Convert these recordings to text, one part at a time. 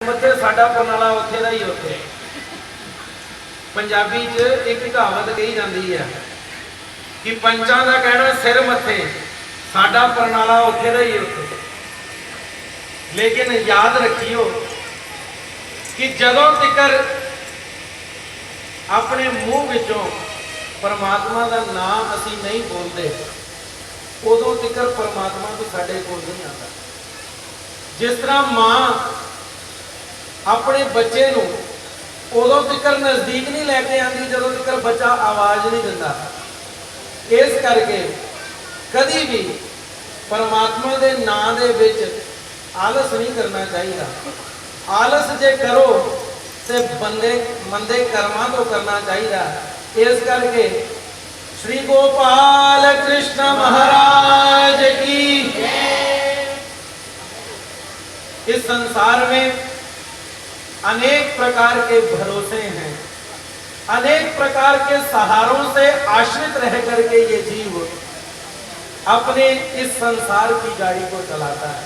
मथे साडा पनाला उत्थे दा ही उत्थे। पंजाबी च एक कहावत कही जाती है कि पंचां दा कहना सिर मथे साडा परनाला उत्थे दा ही उत्थे। लेकिन याद रखियो कि जदों तिकर अपने मूँह विचों परमात्मा का नाम असी नहीं बोलते उदों तिकर परमात्मा भी साडे कोल नहीं आता। जिस तरह मां अपने बच्चे नूं उदों तिकर नज़दीक नहीं लैके आती जदों तिकर बच्चा आवाज़ नहीं दिंदा। इस करके कभी भी परमात्मा के नाम दे विच आलस नहीं करना चाहिए। आलस जे करो तो बंदे मंदे कर्मां तो करना चाहिए। इस करके श्री गोपाल कृष्ण महाराज की इस संसार में अनेक प्रकार के भरोसे हैं, अनेक प्रकार के सहारों से आश्रित रह करके ये जीव अपने इस संसार की गाड़ी को चलाता है।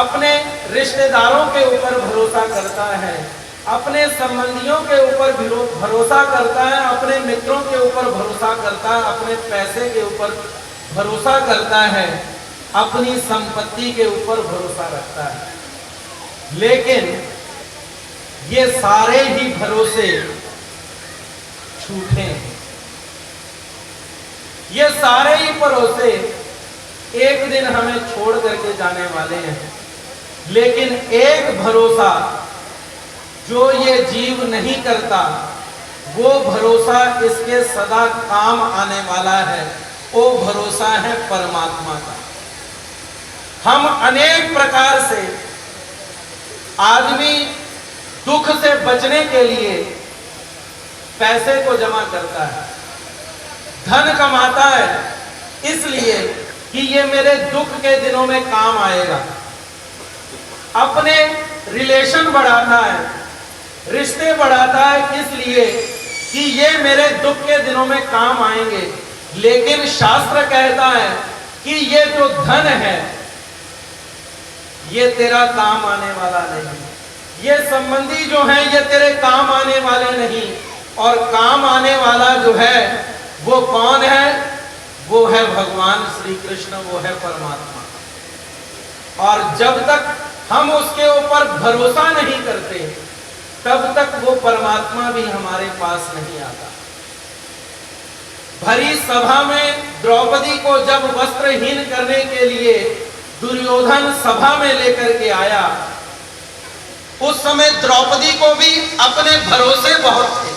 अपने रिश्तेदारों के ऊपर भरोसा करता है, अपने संबंधियों के ऊपर भरोसा करता है, अपने मित्रों के ऊपर भरोसा करता है, अपने पैसे के ऊपर भरोसा करता है, अपनी संपत्ति के ऊपर भरोसा रखता है। लेकिन ये सारे ही भरोसे झूठे हैं। ये सारे ही भरोसे एक दिन हमें छोड़ करके जाने वाले हैं। लेकिन एक भरोसा जो ये जीव नहीं करता वो भरोसा इसके सदा काम आने वाला है। वो भरोसा है परमात्मा का। हम अनेक प्रकार से आदमी दुख से बचने के लिए पैसे को जमा करता है, धन कमाता है इसलिए कि ये मेरे दुख के दिनों में काम आएगा। अपने रिलेशन बढ़ाता है, रिश्ते बढ़ाता है इसलिए कि ये मेरे दुख के दिनों में काम आएंगे। लेकिन शास्त्र कहता है कि ये जो धन है ये तेरा काम आने वाला नहीं, ये संबंधी जो है ये तेरे काम आने वाले नहीं। और काम आने वाला जो है वो कौन है? वो है भगवान श्री कृष्ण, वो है परमात्मा। और जब तक हम उसके ऊपर भरोसा नहीं करते तब तक वो परमात्मा भी हमारे पास नहीं आता। भरी सभा में द्रौपदी को जब वस्त्रहीन करने के लिए दुर्योधन सभा में लेकर के आया, उस समय द्रौपदी को भी अपने भरोसे बहुत थे।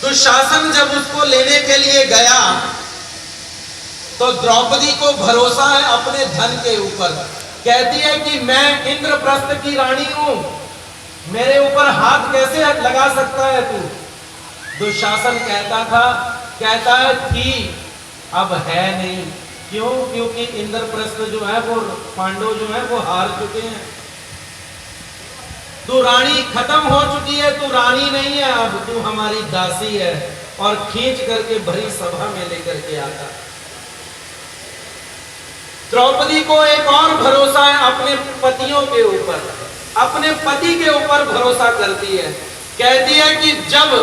दुशासन जब उसको लेने के लिए गया तो द्रौपदी को भरोसा है अपने धन के ऊपर। कहती है कि मैं इंद्रप्रस्थ की रानी हूं, मेरे ऊपर हाथ कैसे लगा सकता है तू? दुशासन कहता है थी, अब है नहीं। क्यों? क्योंकि इंद्रप्रस्थ जो है वो पांडव जो है वो हार चुके हैं। तू रानी खत्म हो चुकी है, तू रानी नहीं है, अब तू हमारी दासी है। और खींच करके भरी सभा में लेकर के आता। द्रौपदी को एक और भरोसा है अपने पतियों के ऊपर, अपने पति के ऊपर भरोसा करती है। कहती है कि जब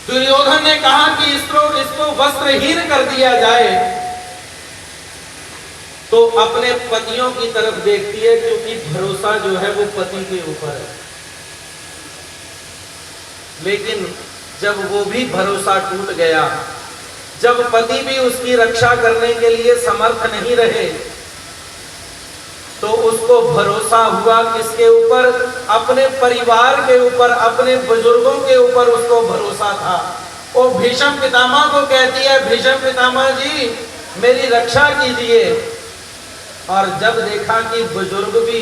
दुर्योधन ने कहा कि इसको वस्त्रहीन कर दिया जाए तो अपने पतियों की तरफ देखती है, क्योंकि भरोसा जो है वो पति के ऊपर है। लेकिन जब वो भी भरोसा टूट गया, जब पति भी उसकी रक्षा करने के लिए समर्थ नहीं रहे, तो उसको भरोसा हुआ किसके ऊपर? अपने परिवार के ऊपर, अपने बुजुर्गों के ऊपर उसको भरोसा था। वो भीष्म पितामह को कहती है, भीष्म पितामह जी मेरी रक्षा कीजिए। और जब देखा कि बुजुर्ग भी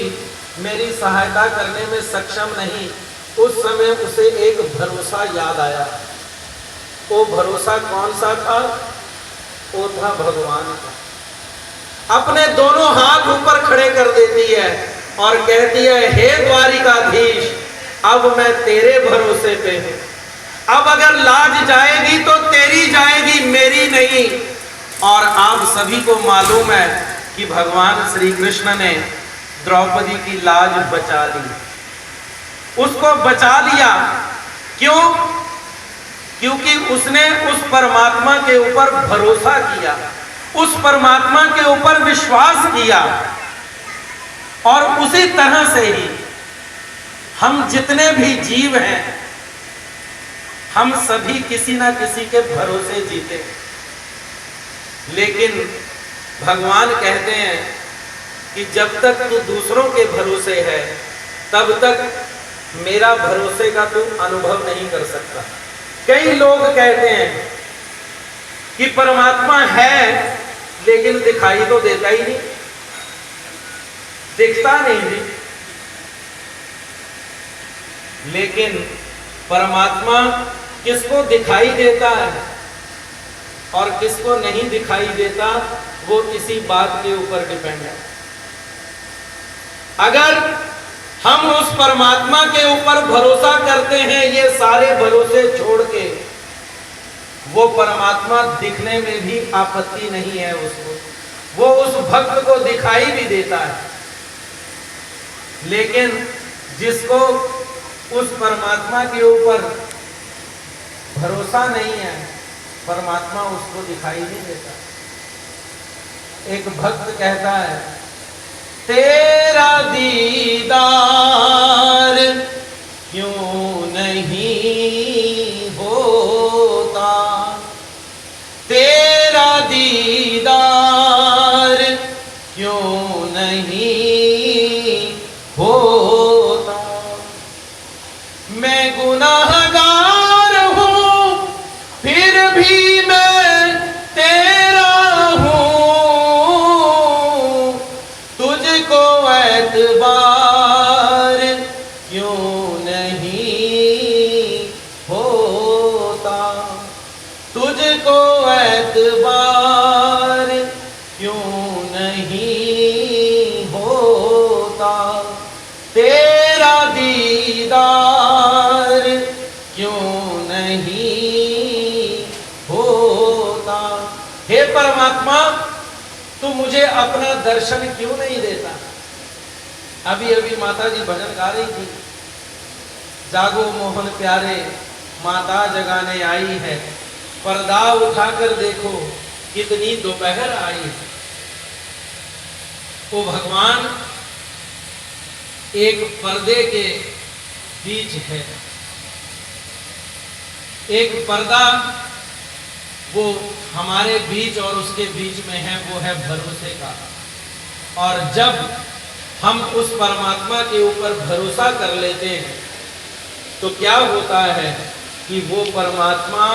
मेरी सहायता करने में सक्षम नहीं, उस समय उसे एक भरोसा याद आया। वो भरोसा कौन सा था? वो था भगवान का। अपने दोनों हाथ ऊपर खड़े कर देती है और कहती है, हे द्वारिकाधीश, अब मैं तेरे भरोसे पे हूं। अब अगर लाज जाएगी तो तेरी जाएगी, मेरी नहीं। और आप सभी को मालूम है कि भगवान श्री कृष्ण ने द्रौपदी की लाज बचा ली, उसको बचा लिया। क्यों? क्योंकि उसने उस परमात्मा के ऊपर भरोसा किया, उस परमात्मा के ऊपर विश्वास किया। और उसी तरह से ही हम जितने भी जीव हैं, हम सभी किसी ना किसी के भरोसे जीते। लेकिन भगवान कहते हैं कि जब तक तू दूसरों के भरोसे है, तब तक मेरा भरोसे का तू अनुभव नहीं कर सकता। कई लोग कहते हैं कि परमात्मा है, लेकिन दिखाई तो देता ही नहीं, दिखता नहीं। लेकिन परमात्मा किसको दिखाई देता है और किसको नहीं दिखाई देता, वो इसी बात के ऊपर डिपेंड है। अगर हम उस परमात्मा के ऊपर भरोसा करते हैं, ये सारे भरोसे छोड़ के, वो परमात्मा दिखने में भी आपत्ति नहीं है उसको, वो उस भक्त को दिखाई भी देता है। लेकिन जिसको उस परमात्मा के ऊपर भरोसा नहीं है, परमात्मा उसको दिखाई नहीं देता। एक भक्त कहता है, तेरा दीदार क्यों नहीं होता, तेरा दीदार क्यों नहीं होता। मैं गुनाहगार हूं, फिर भी मैं तेरा हूं, तुझको एतबार क्यों नहीं होता, तुझको एतबार क्यों नहीं होता, तेरा दीदार क्यों नहीं होता। हे परमात्मा, तू मुझे अपना दर्शन क्यों नहीं देता। अभी अभी माता जी भजन गा रही थी, जागो मोहन प्यारे माता जगाने आई है, पर्दा उठाकर देखो कितनी दोपहर आई है। वो भगवान एक पर्दे के बीच है, एक पर्दा वो हमारे बीच और उसके बीच में है, वो है भरोसे का। और जब हम उस परमात्मा के ऊपर भरोसा कर लेते हैं, तो क्या होता है कि वो परमात्मा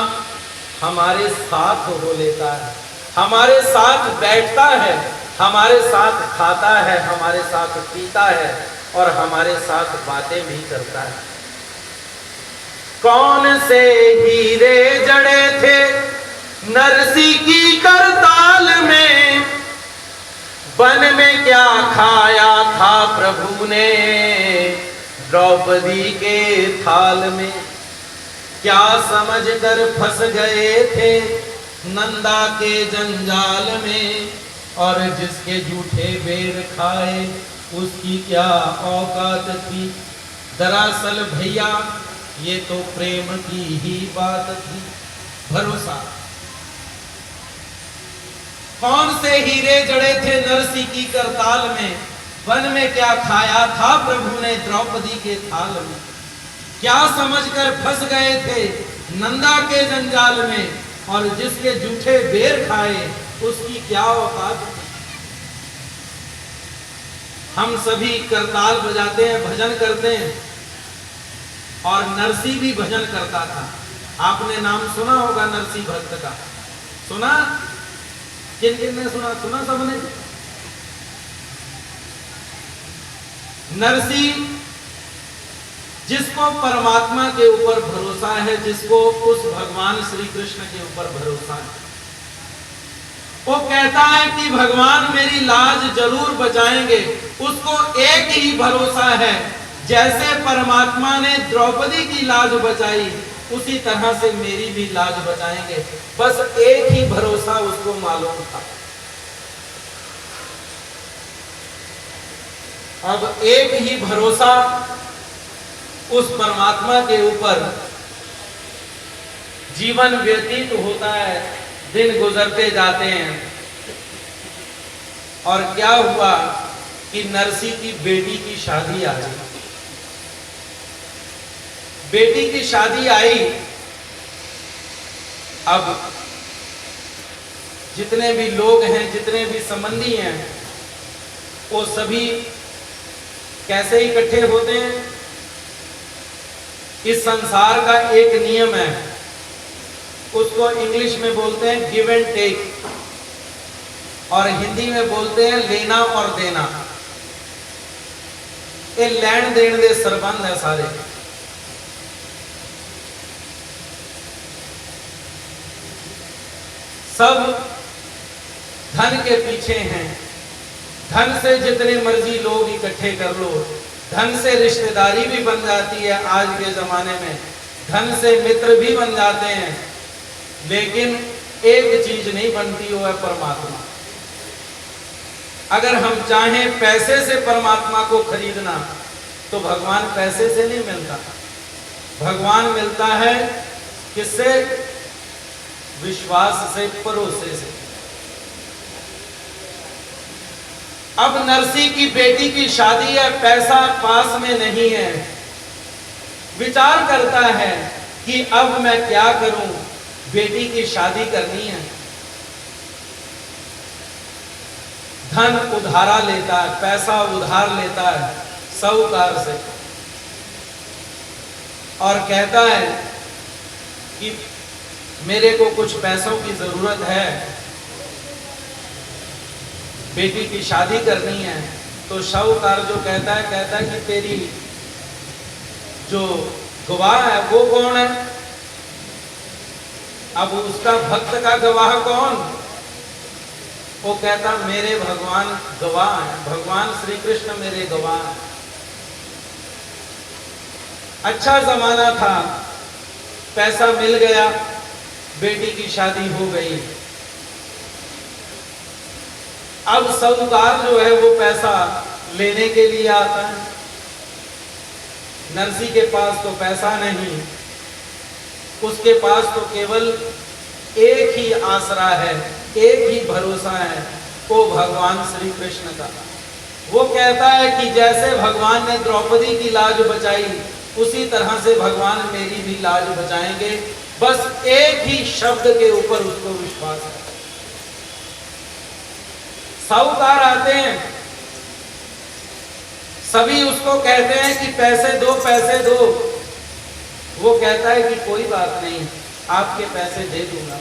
हमारे साथ हो लेता है, हमारे साथ बैठता है, हमारे साथ खाता है, हमारे साथ पीता है और हमारे साथ बातें भी करता है। कौन से हीरे जड़े थे नरसी की करताल में, वन में क्या खाया था प्रभु ने द्रौपदी के थाल में, क्या समझकर फंस गए थे नंदा के जंजाल में, और जिसके झूठे बेर खाए उसकी क्या औकात थी। दरअसल भैया ये तो प्रेम की ही बात थी। भरोसा। कौन से हीरे जड़े थे नरसी की करताल में, वन में क्या खाया था प्रभु ने द्रौपदी के थाल में, क्या समझकर फंस गए थे नंदा के जंजाल में, और जिसके झूठे बेर खाए उसकी क्या औकात थी। हम सभी करताल बजाते हैं, भजन करते हैं, और नरसी भी भजन करता था। आपने नाम सुना होगा नरसी भक्त का, सुना? किन किन ने सुना? सुना सबने? नरसी जिसको परमात्मा के ऊपर भरोसा है, जिसको उस भगवान श्री कृष्ण के ऊपर भरोसा है, वो कहता है कि भगवान मेरी लाज जरूर बचाएंगे। उसको एक ही भरोसा है, जैसे परमात्मा ने द्रौपदी की लाज बचाई, उसी तरह से मेरी भी लाज बचाएंगे। बस एक ही भरोसा उसको मालूम था। अब एक ही भरोसा उस परमात्मा के ऊपर जीवन व्यतीत होता है, दिन गुजरते जाते हैं। और क्या हुआ कि नरसी की बेटी की शादी आ गई। बेटी की शादी आई। अब जितने भी लोग हैं, जितने भी संबंधी हैं, वो सभी कैसे इकट्ठे होते हैं? इस संसार का एक नियम है, उसको इंग्लिश में बोलते हैं गिव एंड टेक, और हिंदी में बोलते हैं लेना और देना। ये लेन देन दे संबंध है सारे। सब धन के पीछे हैं। धन से जितने मर्जी लोग इकट्ठे कर लो, धन से रिश्तेदारी भी बन जाती है आज के जमाने में, धन से मित्र भी बन जाते हैं, लेकिन एक चीज नहीं बनती, वो है परमात्मा। अगर हम चाहें पैसे से परमात्मा को खरीदना, तो भगवान पैसे से नहीं मिलता। भगवान मिलता है किससे? विश्वास से, भरोसे से। अब नरसी की बेटी की शादी है, पैसा पास में नहीं है। विचार करता है कि अब मैं क्या करूं, बेटी की शादी करनी है। धन उधारा लेता है, पैसा उधार लेता है साहूकार से, और कहता है कि मेरे को कुछ पैसों की जरूरत है, बेटी की शादी करनी है। तो साहूकार जो कहता है कि तेरी जो गवाह है वो कौन है? अब उसका भक्त का गवाह कौन? वो कहता मेरे भगवान गवाह हैं, भगवान श्री कृष्ण मेरे गवाह हैं। अच्छा जमाना था, पैसा मिल गया, बेटी की शादी हो गई। अब साहूकार जो है वो पैसा लेने के लिए आता है। नरसी के पास तो पैसा नहीं, उसके पास तो केवल एक ही आसरा है, एक ही भरोसा है, वो भगवान श्री कृष्ण का। वो कहता है कि जैसे भगवान ने द्रौपदी की लाज बचाई, उसी तरह से भगवान मेरी भी लाज बचाएंगे। बस एक ही शब्द के ऊपर उसको विश्वास है। साहूकार आते हैं, सभी उसको कहते हैं कि पैसे दो, पैसे दो। वो कहता है कि कोई बात नहीं, आपके पैसे दे दूंगा।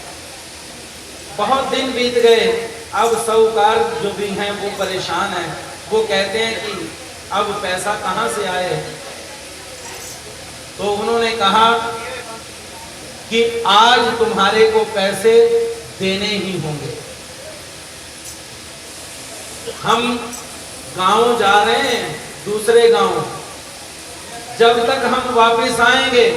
बहुत दिन बीत गए। अब साहूकार जो भी हैं वो परेशान हैं। वो कहते हैं कि अब पैसा कहां से आए? तो उन्होंने कहा कि आज तुम्हारे को पैसे देने ही होंगे। हम गांव जा रहे हैं, दूसरे गांव, जब तक हम वापस आएंगे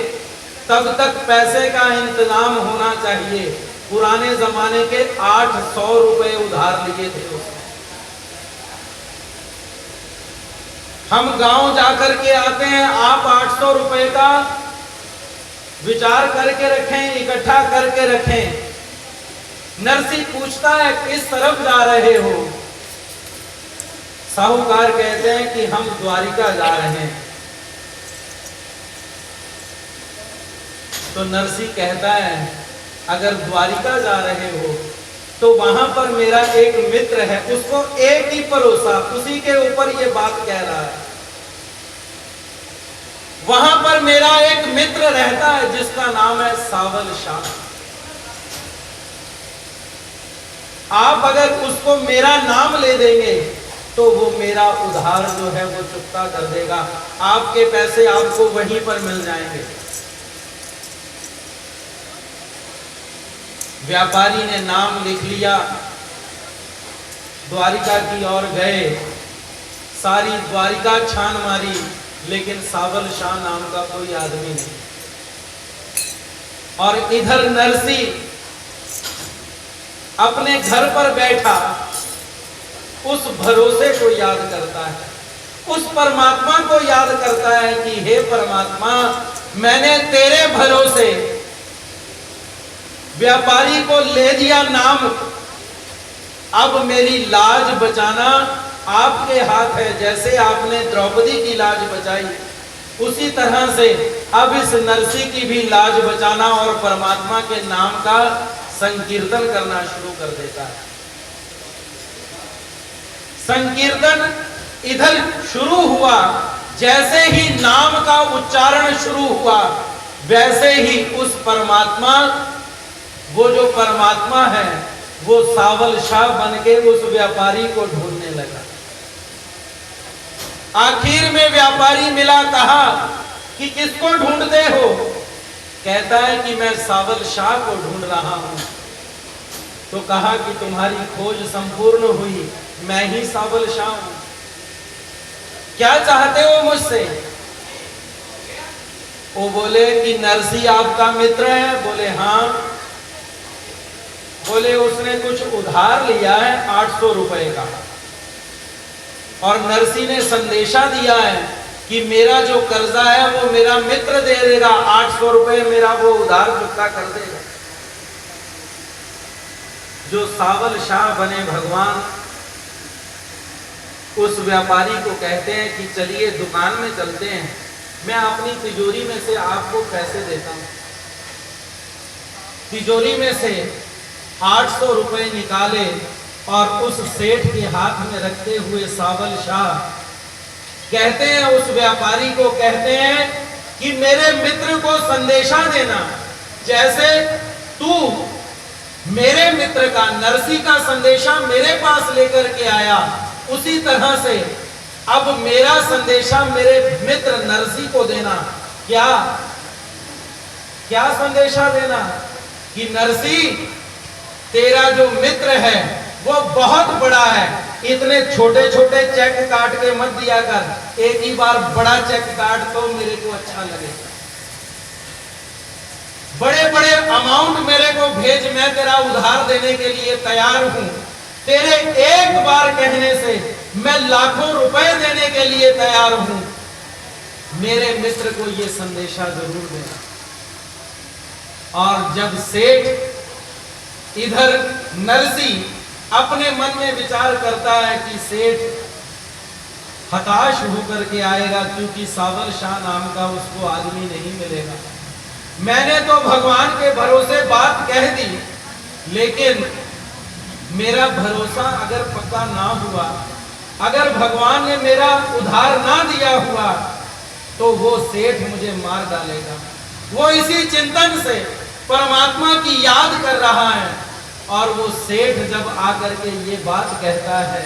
तब तक पैसे का इंतजाम होना चाहिए। पुराने जमाने के 800 रुपए उधार लिए थे उसने। हम गांव जाकर के आते हैं, आप 800 रुपए का विचार करके रखें, इकट्ठा करके रखें। नरसी पूछता है किस तरफ जा रहे हो? साहूकार कहते हैं कि हम द्वारिका जा रहे हैं। तो नरसी कहता है अगर द्वारिका जा रहे हो तो वहां पर मेरा एक मित्र है, उसको एक ही भरोसा, उसी के ऊपर ये बात कह रहा है। वहां पर मेरा एक मित्र रहता है जिसका नाम है सावल शाह। आप अगर उसको मेरा नाम ले देंगे तो वो मेरा उधार जो है वो चुकता कर देगा, आपके पैसे आपको वहीं पर मिल जाएंगे। व्यापारी ने नाम लिख लिया, द्वारिका की ओर गए। सारी द्वारिका छान मारी, लेकिन सावल शाह नाम का कोई आदमी नहीं। और इधर नरसी अपने घर पर बैठा उस भरोसे को याद करता है। उस परमात्मा को याद करता है कि हे परमात्मा, मैंने तेरे भरोसे व्यापारी को ले दिया नाम, अब मेरी लाज बचाना आपके हाथ है। जैसे आपने द्रौपदी की लाज बचाई, उसी तरह से अब इस नरसी की भी लाज बचाना और परमात्मा के नाम का संकीर्तन करना शुरू कर देता है। संकीर्तन इधर शुरू हुआ, जैसे ही नाम का उच्चारण शुरू हुआ, वैसे ही उस परमात्मा, वो जो परमात्मा है, वो सावल शाह बनके उस व्यापारी को ढूंढने लगा। आखिर में व्यापारी मिला, कहा कि किसको ढूंढते हो? कहता है कि मैं सावल शाह को ढूंढ रहा हूं। तो कहा कि तुम्हारी खोज संपूर्ण हुई, मैं ही सावल शाह हूं। क्या चाहते हो मुझसे? वो बोले कि नरसी आपका मित्र है। बोले हाँ। बोले उसने कुछ उधार लिया है 800 रुपए का, और नरसी ने संदेशा दिया है कि मेरा जो कर्जा है वो मेरा मित्र दे देगा, 800 रुपए मेरा वो उधार चुकता कर देगा। जो सावल शाह बने भगवान, उस व्यापारी को कहते हैं कि चलिए दुकान में चलते हैं, मैं अपनी तिजोरी में से आपको पैसे देता हूं। तिजोरी में से 800 रुपए निकाले और उस सेठ के हाथ में रखते हुए सावल शाह कहते हैं, उस व्यापारी को कहते हैं कि मेरे मित्र को संदेशा देना, जैसे तू मेरे मित्र का, नरसी का संदेशा मेरे पास लेकर के आया, उसी तरह से अब मेरा संदेशा मेरे मित्र नरसी को देना। क्या क्या संदेशा देना? कि नरसी, तेरा जो मित्र है वो बहुत बड़ा है, इतने छोटे छोटे चेक काट के मत दिया कर, एक ही बार बड़ा चेक काट तो मेरे को अच्छा लगेगा। बड़े बड़े अमाउंट मेरे को भेज, मैं तेरा उधार देने के लिए तैयार हूं। तेरे एक बार कहने से मैं लाखों रुपए देने के लिए तैयार हूं। मेरे मित्र को यह संदेशा जरूर देना। और जब सेठ, इधर नरसी अपने मन में विचार करता है कि सेठ हताश होकर के आएगा, क्योंकि सावल शाह नाम का उसको आदमी नहीं मिलेगा। मैंने तो भगवान के भरोसे बात कह दी, लेकिन मेरा भरोसा अगर पक्का ना हुआ, अगर भगवान ने मेरा उधार ना दिया हुआ, तो वो सेठ मुझे मार डालेगा। वो इसी चिंतन से परमात्मा की याद कर रहा है, और वो सेठ जब आकर के ये बात कहता है,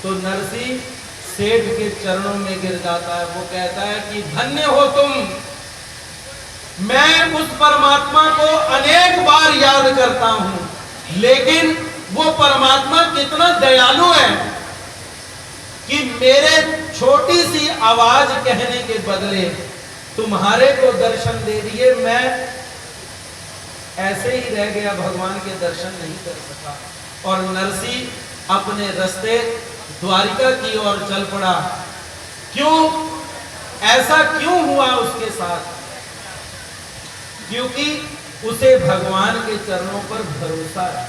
तो नरसी सेठ के चरणों में गिर जाता है। वो कहता है कि धन्य हो तुम, मैं उस परमात्मा को अनेक बार याद करता हूं, लेकिन वो परमात्मा कितना दयालु है कि मेरे छोटी सी आवाज कहने के बदले तुम्हारे को दर्शन दे दिए। मैं ऐसे ही रह गया, भगवान के दर्शन नहीं कर सका। और नरसी अपने रास्ते द्वारिका की ओर चल पड़ा। क्यों? ऐसा क्यों हुआ उसके साथ? क्योंकि उसे भगवान के चरणों पर भरोसा है।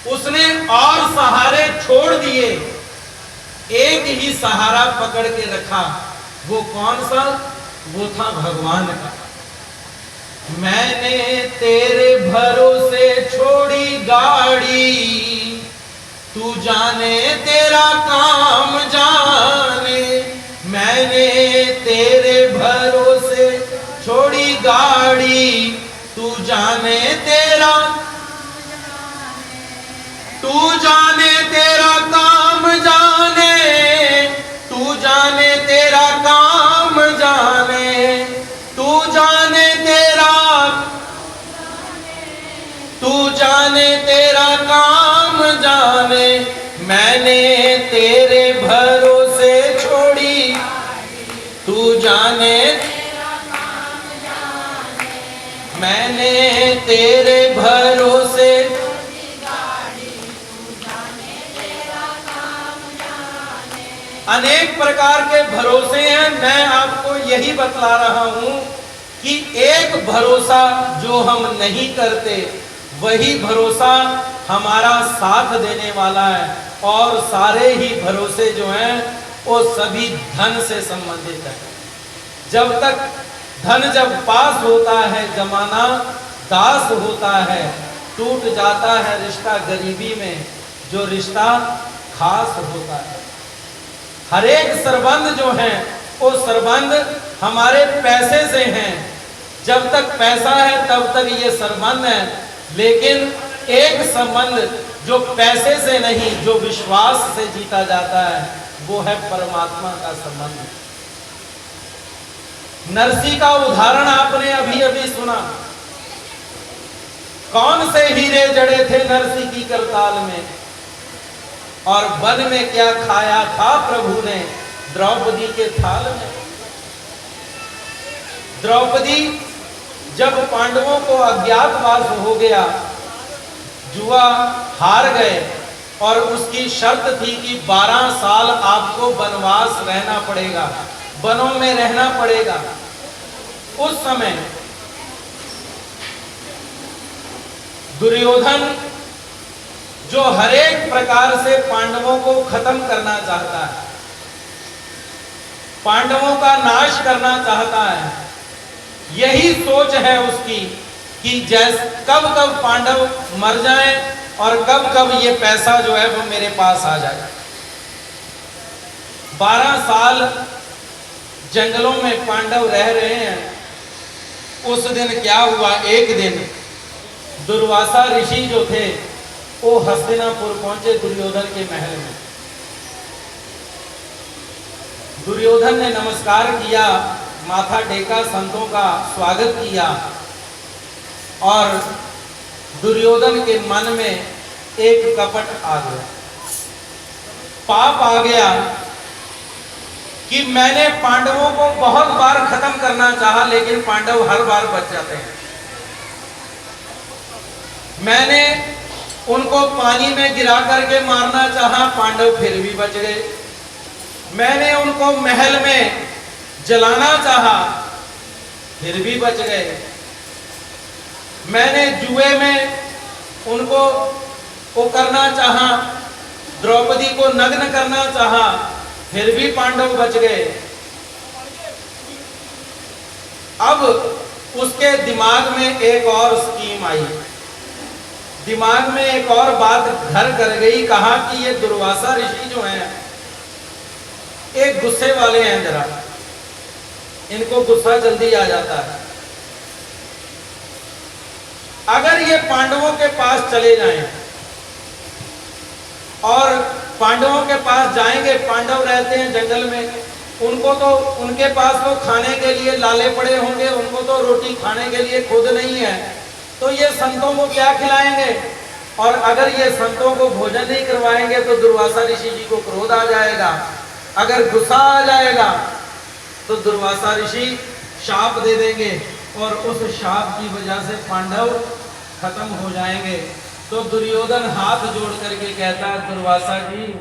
उसने और सहारे छोड़ दिए, एक ही सहारा पकड़ के रखा। वो कौन सा? वो था भगवान का। मैंने तेरे भरोसे छोड़ी गाड़ी, तू जाने तेरा काम जाने। मैंने तेरे भरोसे छोड़ी गाड़ी, तू जाने तेरा काम जाने, तू जाने तेरा काम जाने, तू जाने तेरा काम जाने। मैंने तेरे भरोसे छोड़ी, तू जाने, मैंने तेरे भरोसे, अनेक प्रकार के भरोसे हैं। मैं आपको यही बतला रहा हूं कि एक भरोसा जो हम नहीं करते वही भरोसा हमारा साथ देने वाला है, और सारे ही भरोसे जो हैं वो सभी धन से संबंधित है। जब तक धन जब पास होता है, जमाना दास होता है, टूट जाता है रिश्ता गरीबी में, जो रिश्ता खास होता है। हर एक संबंध जो है वो संबंध हमारे पैसे से हैं। जब तक पैसा है तब तक ये संबंध है, लेकिन एक संबंध जो पैसे से नहीं, जो विश्वास से जीता जाता है, वो है परमात्मा का संबंध। नरसी का उदाहरण आपने अभी अभी सुना। कौन से हीरे जड़े थे नरसी की करताल में, और वन में क्या खाया था प्रभु ने द्रौपदी के थाल में। द्रौपदी जब पांडवों को अज्ञातवास हो गया, जुआ हार गए, और उसकी शर्त थी कि 12 साल आपको वनवास रहना पड़ेगा, वनों में रहना पड़ेगा। उस समय दुर्योधन जो हरेक प्रकार से पांडवों को खत्म करना चाहता है, पांडवों का नाश करना चाहता है, यही सोच है उसकी कि जैसे कब कब पांडव मर जाएं और कब कब ये पैसा जो है वो मेरे पास आ जाए। 12 साल जंगलों में पांडव रह रहे हैं। उस दिन क्या हुआ, एक दिन दुर्वासा ऋषि जो थे वो हस्तिनापुर पहुंचे दुर्योधन के महल में। दुर्योधन ने नमस्कार किया, माथा टेका, संतों का स्वागत किया, और दुर्योधन के मन में एक कपट आ गया, पाप आ गया कि मैंने पांडवों को बहुत बार खत्म करना चाहा, लेकिन पांडव हर बार बच जाते हैं। मैंने उनको पानी में गिरा करके मारना चाहा, पांडव फिर भी बच गए। मैंने उनको महल में जलाना चाहा, फिर भी बच गए। मैंने जुए में उनको वो करना चाहा, द्रौपदी को नग्न करना चाहा, फिर भी पांडव बच गए। अब उसके दिमाग में एक और स्कीम आई, दिमाग में एक और बात घर कर गई। कहा कि ये दुर्वासा ऋषि जो हैं एक गुस्से वाले हैं, जरा इनको गुस्सा जल्दी आ जाता है। अगर ये पांडवों के पास चले जाएं और पांडवों के पास जाएंगे, पांडव रहते हैं जंगल में, उनको तो उनके पास तो खाने के लिए लाले पड़े होंगे, उनको तो रोटी खाने के लिए खुद नहीं है, तो ये संतों को क्या खिलाएंगे? और अगर ये संतों को भोजन नहीं करवाएंगे तो दुर्वासा ऋषि जी को क्रोध आ जाएगा। अगर गुस्सा आ जाएगा तो दुर्वासा ऋषि शाप दे देंगे और उस शाप की वजह से पांडव खत्म हो जाएंगे। तो दुर्योधन हाथ जोड़ करके कहता है, दुर्वासा जी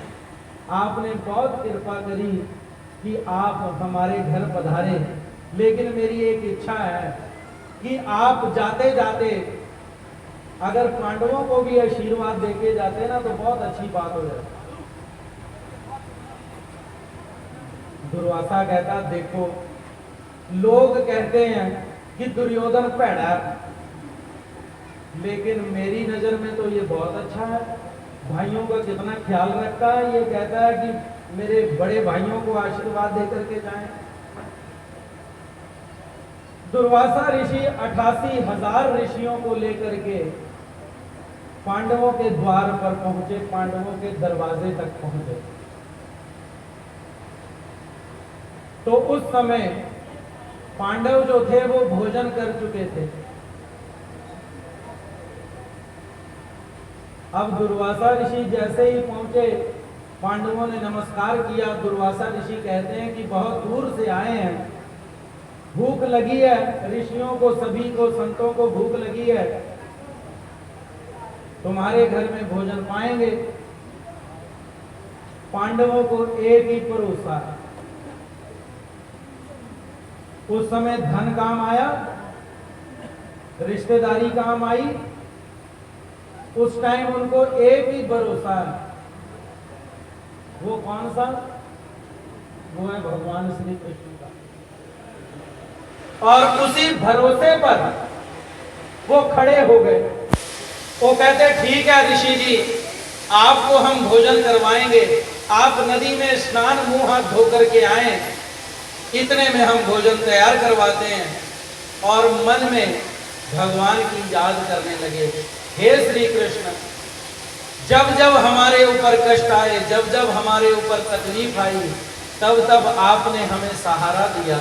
आपने बहुत कृपा करी कि आप हमारे घर पधारे, लेकिन मेरी एक इच्छा है कि आप जाते जाते अगर पांडवों को भी आशीर्वाद देके जाते ना तो बहुत अच्छी बात हो जाए। दुर्वासा कहता, देखो लोग कहते हैं कि दुर्योधन भैड़ा है, लेकिन मेरी नजर में तो ये बहुत अच्छा है, भाइयों का कितना ख्याल रखता है। ये कहता है कि मेरे बड़े भाइयों को आशीर्वाद दे करके जाएं। दुर्वासा ऋषि 88,000 ऋषियों को लेकर के पांडवों के द्वार पर पहुंचे, पांडवों के दरवाजे तक पहुंचे। तो उस समय पांडव जो थे वो भोजन कर चुके थे। अब दुर्वासा ऋषि जैसे ही पहुंचे, पांडवों ने नमस्कार किया। दुर्वासा ऋषि कहते हैं कि बहुत दूर से आए हैं, भूख लगी है, ऋषियों को, सभी को, संतों को भूख लगी है, तुम्हारे घर में भोजन पाएंगे। पांडवों को एक ही परोसा है। उस समय धन काम आया, रिश्तेदारी काम आई, उस टाइम उनको एक ही भरोसा है। वो कौन सा? वो है भगवान श्री कृष्ण का। और उसी भरोसे पर वो खड़े हो गए। वो कहते ठीक है ऋषि जी, आपको हम भोजन करवाएंगे, आप नदी में स्नान मुंह हाथ धो करके आए, इतने में हम भोजन तैयार करवाते हैं। और मन में भगवान की याद करने लगे, हे श्री कृष्ण, जब जब हमारे ऊपर कष्ट आए, जब जब हमारे ऊपर तकलीफ आई, तब तब आपने हमें सहारा दिया।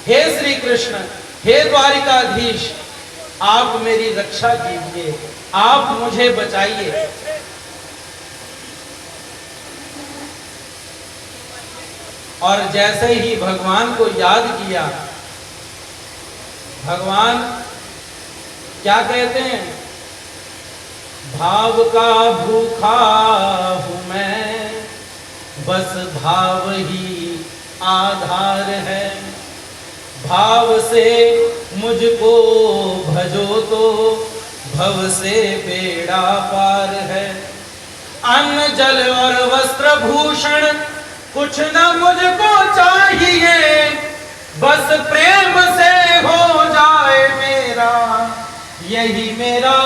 हे श्री कृष्ण, हे द्वारिकाधीश, आप मेरी रक्षा कीजिए, आप मुझे बचाइए। और जैसे ही भगवान को याद किया, भगवान क्या कहते हैं? भाव का भूखा हूं मैं, बस भाव ही आधार है। भाव से मुझको भजो तो भव से बेड़ा पार है। अन्न जल और वस्त्र भूषण कुछ न मुझको चाहिए, बस प्रेम से हो जाए मेरा, यही मेरा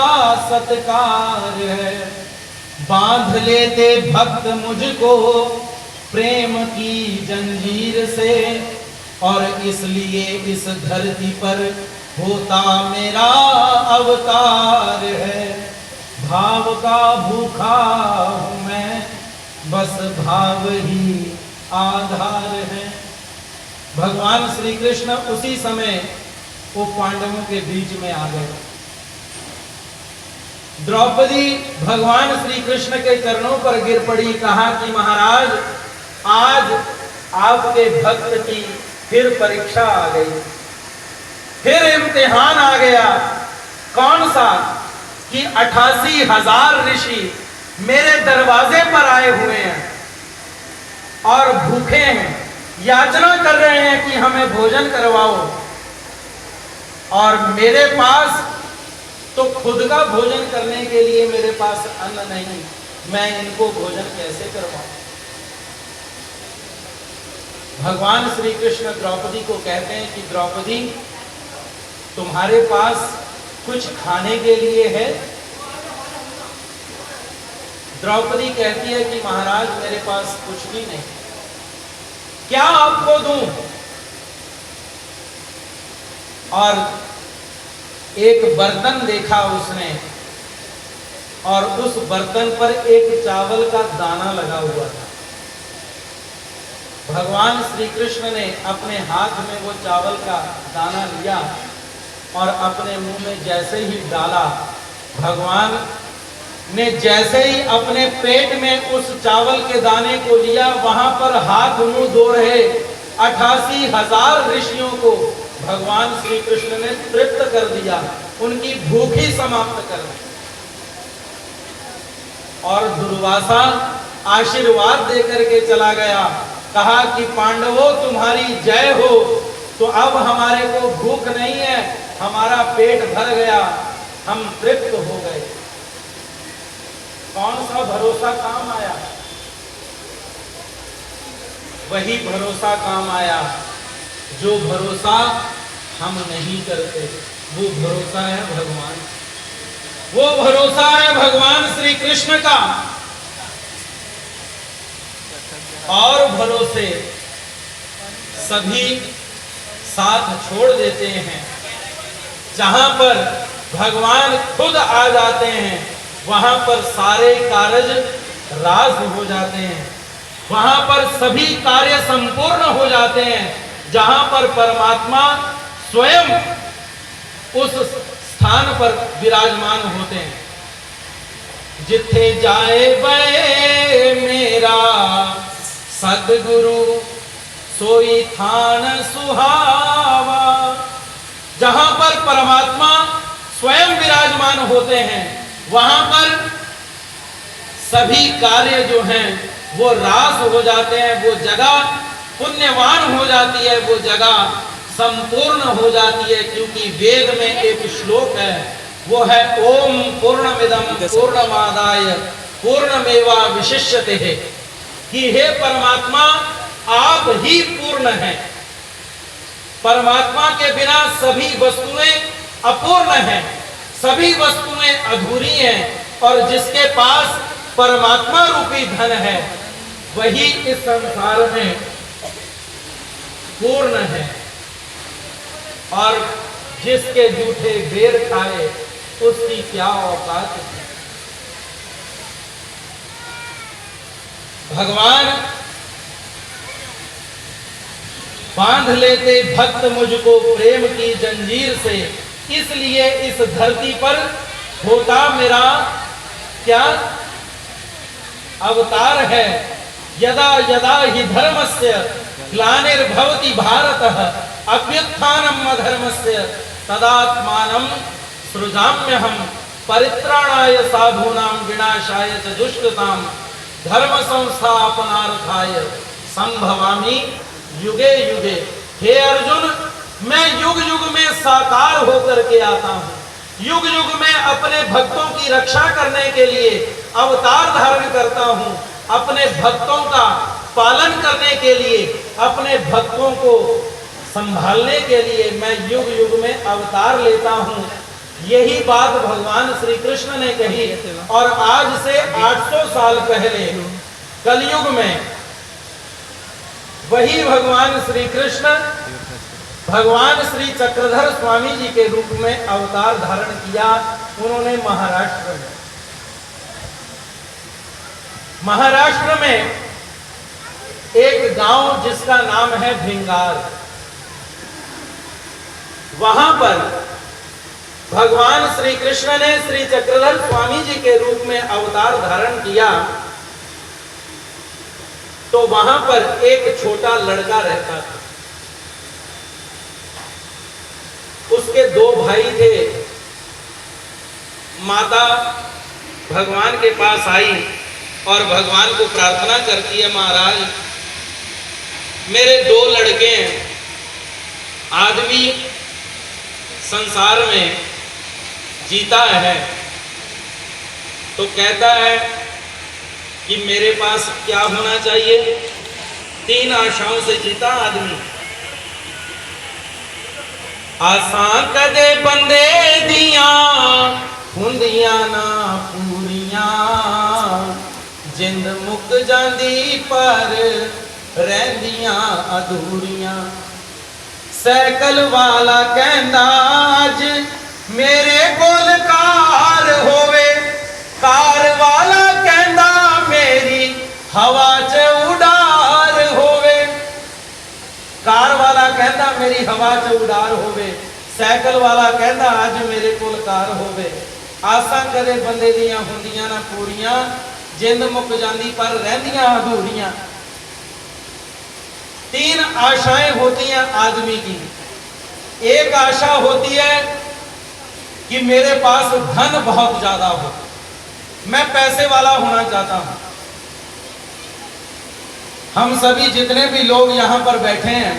सत्कार है। बांध लेते भक्त मुझको प्रेम की जंजीर से, और इसलिए इस धरती पर होता मेरा अवतार है। भाव का भूखा हूं मैं, बस भाव ही आधार है। भगवान श्री कृष्ण उसी समय वो पांडवों के बीच में आ गए। द्रौपदी भगवान श्री कृष्ण के चरणों पर गिर पड़ी, कहा कि महाराज, आज आपके भक्त की फिर परीक्षा आ गई, फिर इम्तिहान आ गया। कौन सा? कि 88,000 ऋषि मेरे दरवाजे पर आए हुए हैं और भूखे हैं, याचना कर रहे हैं कि हमें भोजन करवाओ, और मेरे पास तो खुद का भोजन करने के लिए मेरे पास अन्न नहीं, मैं इनको भोजन कैसे करवाऊं? भगवान श्री कृष्ण द्रौपदी को कहते हैं कि द्रौपदी, तुम्हारे पास कुछ खाने के लिए है? द्रौपदी कहती है कि महाराज, मेरे पास कुछ भी नहीं, क्या आपको दूं? और एक बर्तन देखा उसने, और उस बर्तन पर एक चावल का दाना लगा हुआ था। भगवान श्री कृष्ण ने अपने हाथ में वो चावल का दाना लिया और अपने मुंह में जैसे ही डाला, भगवान ने जैसे ही अपने पेट में उस चावल के दाने को लिया, वहां पर हाथ मुंह धो रहे 88,000 ऋषियों को भगवान श्री कृष्ण ने तृप्त कर दिया, उनकी भूख ही समाप्त कर दी। और दुर्वासा आशीर्वाद देकर के चला गया, कहा कि पांडवों, तुम्हारी जय हो, तो अब हमारे को भूख नहीं है, हमारा पेट भर गया, हम तृप्त हो गए। कौन सा भरोसा काम आया? वही भरोसा काम आया जो भरोसा हम नहीं करते। वो भरोसा है भगवान, वो भरोसा है भगवान श्री कृष्ण का। और भरोसे सभी साथ छोड़ देते हैं। जहां पर भगवान खुद आ जाते हैं, वहां पर सारे कार्य राज हो जाते हैं, वहां पर सभी कार्य संपूर्ण हो जाते हैं। जहां पर परमात्मा स्वयं उस स्थान पर विराजमान होते हैं। जिथे जाए बे मेरा सदगुरु, सोई थान सुहावा। जहां पर परमात्मा स्वयं विराजमान होते हैं, वहां पर सभी कार्य जो हैं वो रास हो जाते हैं, वो जगह पुण्यवान हो जाती है, वो जगह संपूर्ण हो जाती है। क्योंकि वेद में एक श्लोक है, वो है ओम पूर्णमिदं पूर्णमादाय पूर्णमेवावशिष्यते, कि हे परमात्मा आप ही पूर्ण हैं। परमात्मा के बिना सभी वस्तुएं अपूर्ण हैं, सभी वस्तुएं अधूरी हैं, और जिसके पास परमात्मा रूपी धन है वही इस संसार में पूर्ण है। और जिसके जूठे बेर खाए उसकी क्या औकात है। भगवान बांध लेते भक्त मुझको प्रेम की जंजीर से, इसलिए इस धरती पर होता मेरा क्या अवतार है। यदा यदा हि धर्मस्य ग्लानिर्भवति भारतः अभ्युत्थानम् अधर्मस्य तदात्मानं सृजाम्यहम् परित्राणाय साधूनां विनाशाय च दुष्कृतां धर्म संस्थापनार्थाय संभवामि युगे युगे। हे अर्जुन, मैं युग युग में साकार होकर के आता हूँ, युग युग में अपने भक्तों की रक्षा करने के लिए अवतार धारण करता हूँ, अपने भक्तों का पालन करने के लिए, अपने भक्तों को संभालने के लिए मैं युग युग में अवतार लेता हूँ। यही बात भगवान श्री कृष्ण ने कही। और आज से 800 साल पहले कलयुग में वही भगवान श्री कृष्ण भगवान श्री चक्रधर स्वामी जी के रूप में अवतार धारण किया। उन्होंने महाराष्ट्र में एक गांव जिसका नाम है भिंगार, वहां पर भगवान श्री कृष्ण ने श्री चक्रधर स्वामी जी के रूप में अवतार धारण किया। तो वहां पर एक छोटा लड़का रहता था, उसके 2 भाई थे। माता भगवान के पास आई और भगवान को प्रार्थना करती है, महाराज मेरे 2 लड़के हैं, आदमी संसार में जीता है तो कहता है कि मेरे पास क्या होना चाहिए। 3 आशाओं से जीता आदमी। आसां कदे बंदे दियां हुंदियां ना पूरियां, जिंद मुक जांदी पर रहंदियां अधूरियां। साइकिल वाला कहंदा अज मेरे कोल कार होवे, कार वाला कहंदा मेरी हवा च उडार होवे। कार वाला कहंदा मेरी हवा च उडार होवे, साइकिल वाला कहंदा अज मेरे कोल कार होवे। आसां कदे बंदे दियां हुंदियां ना पूरियां, जिंद मुक जांदी पर रहंदियां अधूरियां। 3 आशाएं होती हैं आदमी की। एक आशा होती है कि मेरे पास धन बहुत ज्यादा हो, मैं पैसे वाला होना चाहता हूं। हम सभी जितने भी लोग यहां पर बैठे हैं,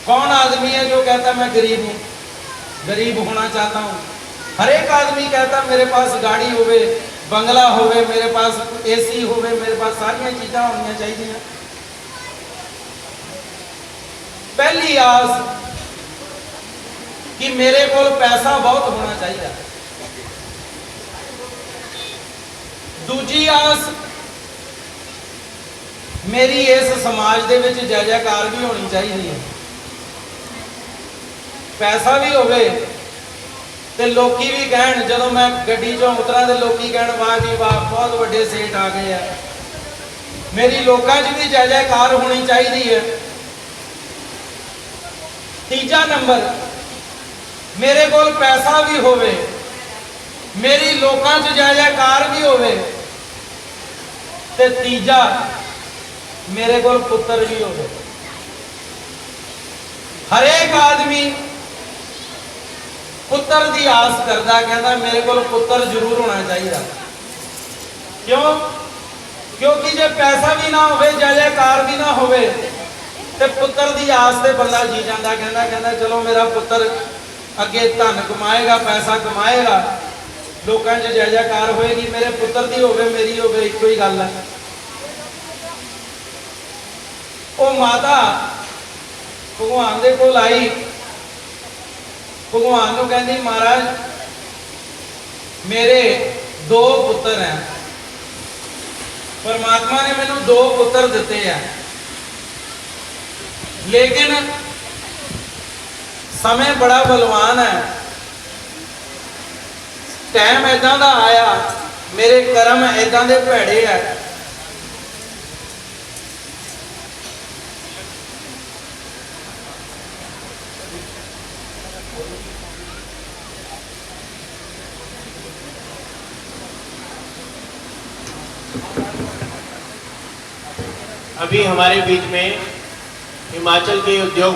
कौन आदमी है जो कहता मैं गरीब हूं, गरीब होना चाहता हूं। हर एक आदमी कहता मेरे पास गाड़ी होवे, बंगला होवे, मेरे पास एसी होवे, मेरे पास सारी चीज़ां होनी चाहिए। पहली आस कि मेरे को पैसा बहुत होना चाहिए। दूजी आस मेरी इस समाज दे विच जय जयकार भी होनी चाहिए। पैसा भी होवे ते लोकी भी कहन, जदों मैं गड्डी चों उतरा ते लोकी कहन वाह जी वाह बहुत बड़े सेठ आ गए हैं। मेरी लोकां च भी जय जयकार होनी चाहिए है। तीजा नंबर, मेरे कोल पैसा भी होवे, मेरी लोकां च जय जयकार भी होवे, ते तीजा मेरे कोल पुत्र भी होवे। हर एक आदमी पुत्र की आस करता, कहता मेरे कोल पुत्र जरूर होना चाहिए। क्यों? क्योंकि जे पैसा भी ना होवे, जय जयकार भी ना होवे, ते पुत्र दी आस ते बंदा जी जाता, कहना चलो मेरा पुत्र अगे धन कमाएगा, पैसा कमाएगा, लोगों च जय जयकार होएगी, मेरे पुत्र दी होवे मेरी होवे, इको ही गल है। वो माता भगवान दे कोल आई, भगवान नूं कहंदी महाराज मेरे 2 पुत्र हैं, परमात्मा ने मैनू 2 पुत्र दिते हैं, लेकिन समय बड़ा बलवान है, टाइम ऐदा दा आया, मेरे कर्म ऐदा दे भैड़े है, अभी हमारे बीच में हिमाचल के उद्योग